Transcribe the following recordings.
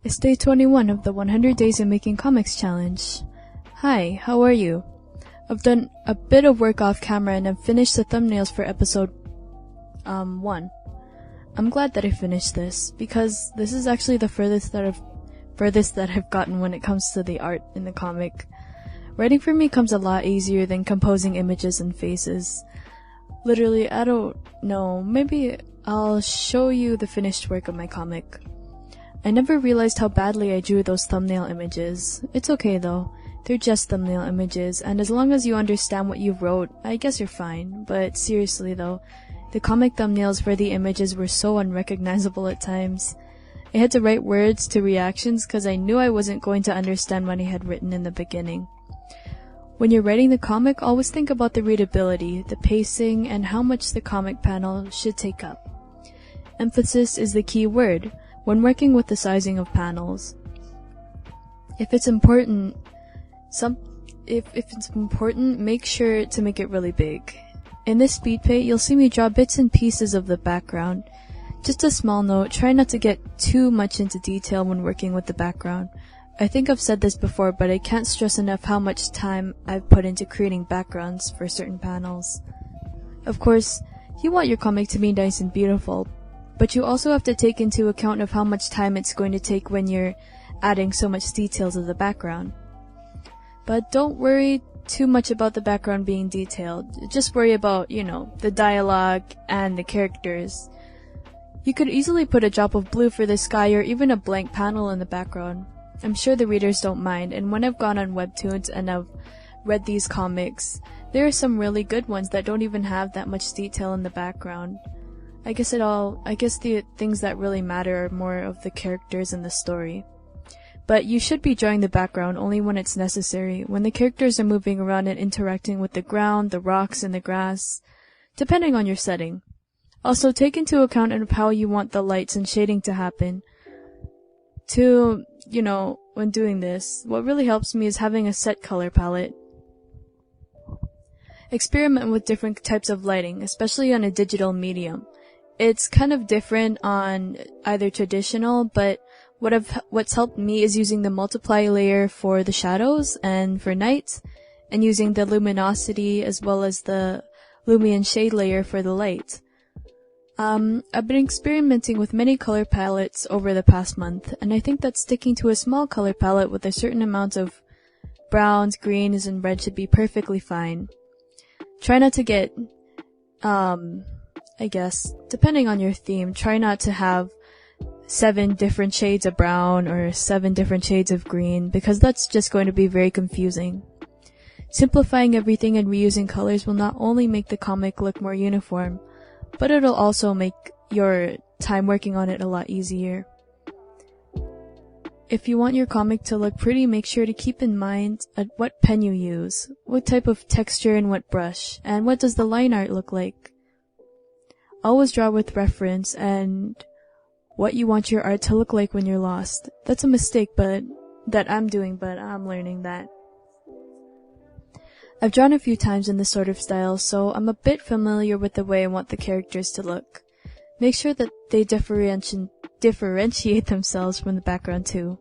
It's day 21 of the 100 Days of Making Comics Challenge. Hi, how are you? I've done a bit of work off camera and I've finished the thumbnails for episode 1. I'm glad that I finished this, because this is actually the furthest that I've gotten when it comes to the art in the comic. Writing for me comes a lot easier than composing images and faces. Literally, I don't know, maybe I'll show you the finished work of my comic. I never realized how badly I drew those thumbnail images. It's okay though, they're just thumbnail images, and as long as you understand what you wrote, I guess you're fine. But seriously though, the comic thumbnails for the images were so unrecognizable at times. I had to write words to reactions because I knew I wasn't going to understand what I had written in the beginning. When you're writing the comic, always think about the readability, the pacing, and how much the comic panel should take up. Emphasis is the key word when working with the sizing of panels. If it's important, make sure to make it really big. In this speed paint, you'll see me draw bits and pieces of the background. Just a small note, try not to get too much into detail when working with the background. I think I've said this before, but I can't stress enough how much time I've put into creating backgrounds for certain panels. Of course, you want your comic to be nice and beautiful, but you also have to take into account of how much time it's going to take when you're adding so much details of the background. But don't worry too much about the background being detailed. Just worry about, the dialogue and the characters. You could easily put a drop of blue for the sky or even a blank panel in the background. I'm sure the readers don't mind, and when I've gone on Webtoons and I've read these comics, there are some really good ones that don't even have that much detail in the background. I guess the things that really matter are more of the characters and the story. But you should be drawing the background only when it's necessary, when the characters are moving around and interacting with the ground, the rocks, and the grass, depending on your setting. Also, take into account of how you want the lights and shading to happen. When doing this, what really helps me is having a set color palette. Experiment with different types of lighting, especially on a digital medium. It's kind of different on either traditional, but what's helped me is using the multiply layer for the shadows and for night, and using the luminosity as well as the Lumion shade layer for the light. I've been experimenting with many color palettes over the past month, and I think that sticking to a small color palette with a certain amount of browns, greens, and red should be perfectly fine. Try not to get, depending on your theme, try not to have 7 different shades of brown or 7 different shades of green, because that's just going to be very confusing. Simplifying everything and reusing colors will not only make the comic look more uniform, but it'll also make your time working on it a lot easier. If you want your comic to look pretty, make sure to keep in mind what pen you use, what type of texture and what brush, and what does the line art look like. Always draw with reference and what you want your art to look like when you're lost. That's a mistake that I'm doing, but I'm learning that. I've drawn a few times in this sort of style, so I'm a bit familiar with the way I want the characters to look. Make sure that they differentiate themselves from the background too.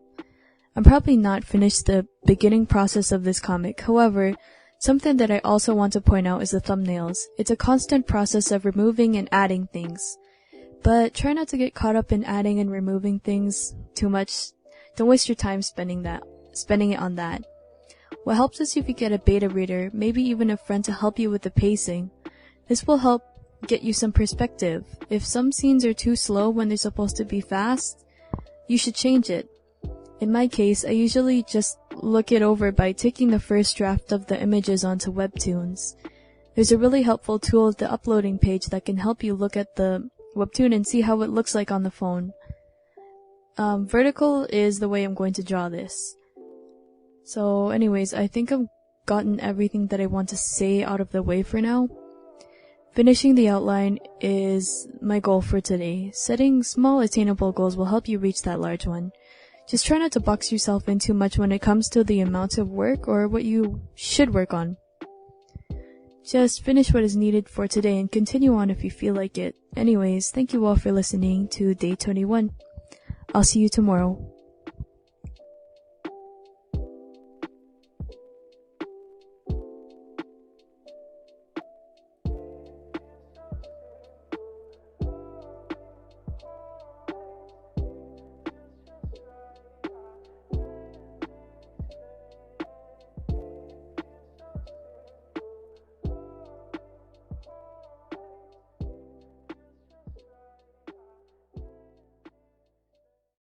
I'm probably not finished the beginning process of this comic, however, something that I also want to point out is the thumbnails. It's a constant process of removing and adding things. But try not to get caught up in adding and removing things too much. Don't waste your time spending it on that. What helps is if you get a beta reader, maybe even a friend to help you with the pacing. This will help get you some perspective. If some scenes are too slow when they're supposed to be fast, you should change it. In my case, I usually just look it over by taking the first draft of the images onto Webtoons. There's a really helpful tool at the uploading page that can help you look at the Webtoon and see how it looks like on the phone. Vertical is the way I'm going to draw this. So anyways, I think I've gotten everything that I want to say out of the way for now. Finishing the outline is my goal for today. Setting small attainable goals will help you reach that large one. Just try not to box yourself in too much when it comes to the amount of work or what you should work on. Just finish what is needed for today and continue on if you feel like it. Anyways, thank you all for listening to Day 21. I'll see you tomorrow.